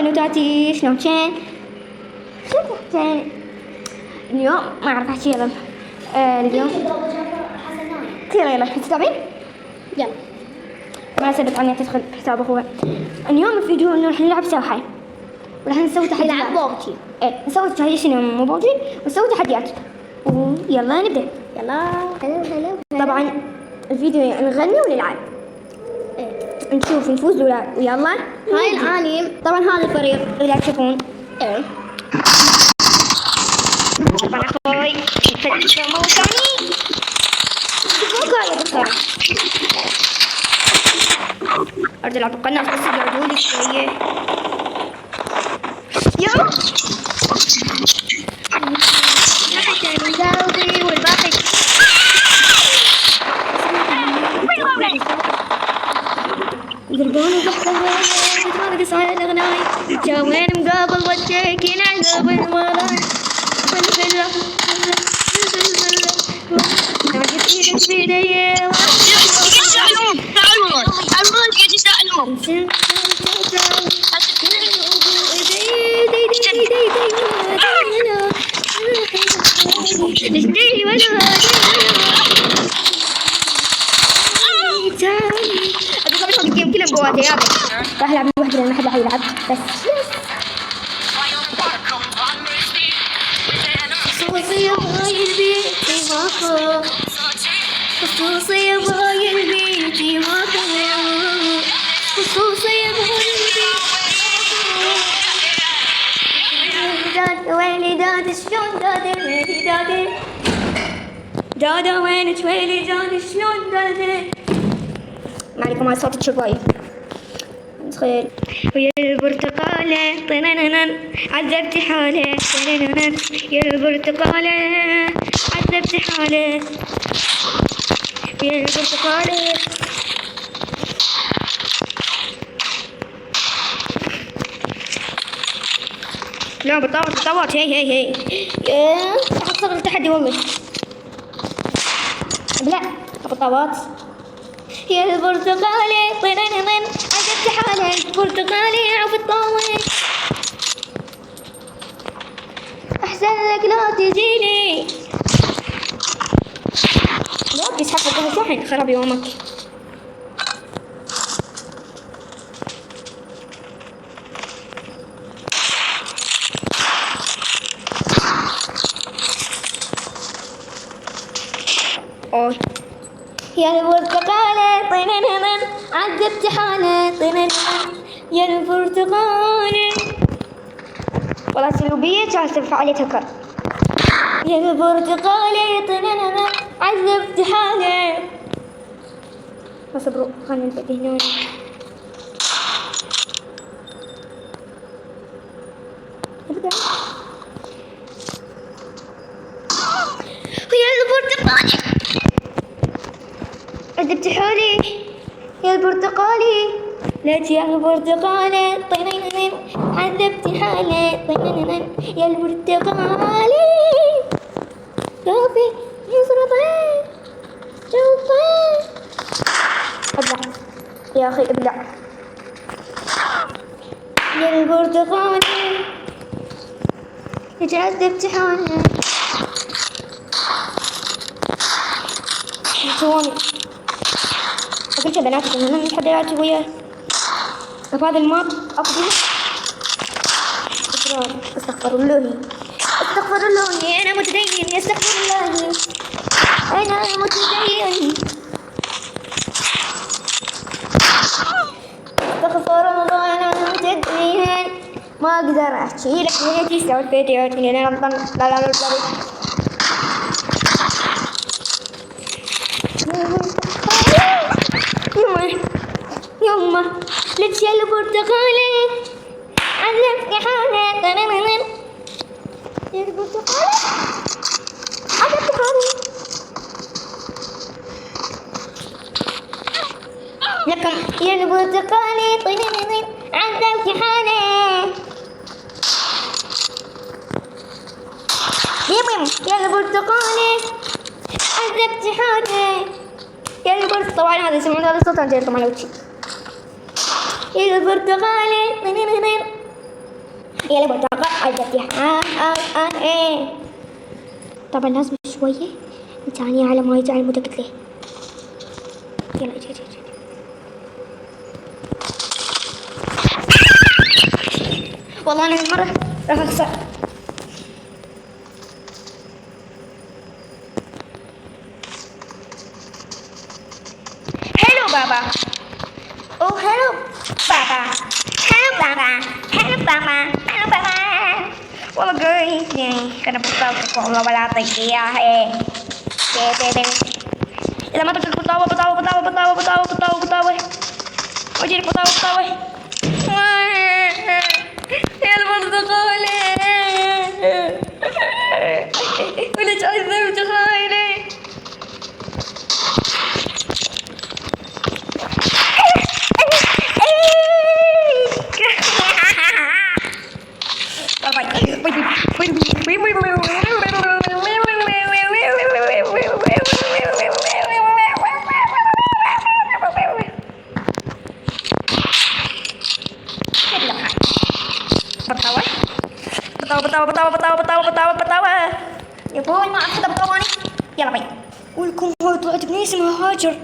بنوتاتي شلون كان؟ اليوم ما اعرف احكي يلا. اليوم كثير يلا تتابعين؟ يلا ما سبت عني تدخل حساب اخوها. اليوم الفيديو انه راح نلعب ساحة وراح نسوي تحديات. نلعب بوبجي. ايه نسوي تحديات شنو مو بوبجي ونسوي تحديات. ويلا نبدا. يلا هلا طبعا الفيديو نغني ونلعب. نشوف نفوز ولا ويلا. هاي العالم طبعا هذا الفريق لا تشوفون. ايه طبعا اخوي نفتش مو ثاني. فوق يا بكره. اريد العب القناص بس يقعدوا لي شويه. يلا. قلبي والباقي يضربون الضحكة ما صاير الغناي جاوين مقابل وجهك عقب المراي كلهم بواتي يابا راح العب لوحدي لان ما حد راح يلعب بس خصوصية بهاي البيت ماكو خصوصية بهاي البيت ماكو خصوصية بهاي البيت ويلي داد شلون داد ويلي داد دادا وينك ويلي داد شلون داد ما عليكم على صوت شوي تخيل ويا البرتقالة طننن عذبت حالي طننن يا البرتقالة عذبت حالي يا البرتقالة لا بطوط هي حصل التحدي والله لا بطوط يا البرتقالي طننن عجبت حالي برتقالي عوف الطاوي احسن لك لا تجيني لا بيسحب لك شحن خرب يومك اوه يا البرتقالة طننن عذبت حالي طننن يا البرتقالة والله سلوبية كانت ترفع علي تكر يا البرتقالة طننن عذبت حالي ما صبروا خلينا نبدأ هنا نبدأ يا البرتقالة عذبت حالي يا البرتقالي لا يا البرتقالي طننن عذبت حالي طننن يا البرتقالي شوفي يصرفين شوفي ابلع يا اخي ابلع يا البرتقالي عذبت حالي شوفوني قلت يا بنات انه من حد وياه هذا الماب افضل استغفر الله استغفر الله انا متدين استغفر الله انا متدين استغفر الله انا متدين ما اقدر احكي لك نيتي سويت فيديوهات من هنا لا يما لك يا البرتقالي عذبت حالي طننن يا البرتقالي عذبت حالي لكم يا البرتقالي طننن عذبت حالي يا البرتقالي عذبت حالي يا البرتقالي طبعا هذا يسمعون هذا الصوت انا جايلكم على وجهي يا البرتقالي طننن يلا بطاقة عجبتها ايه. طبعا لازم شوية ثانية على ما يجي المتقتلة. يلا اجي. والله انا هالمرة راح اخسر. هلو بابا. اوه هلو بابا. هلو بابا. والله جايز يعني كنا بطاقة والله ولا اعطيك اياها. إذا ما تقدر بطاوة وجيلك بطاوة يا البرتقالة وليش عذبت خايلي. بطاوة يا بوي ما أخذ بطاواني. يلا بي ولكم هاي طلعت بني اسمها هاجر.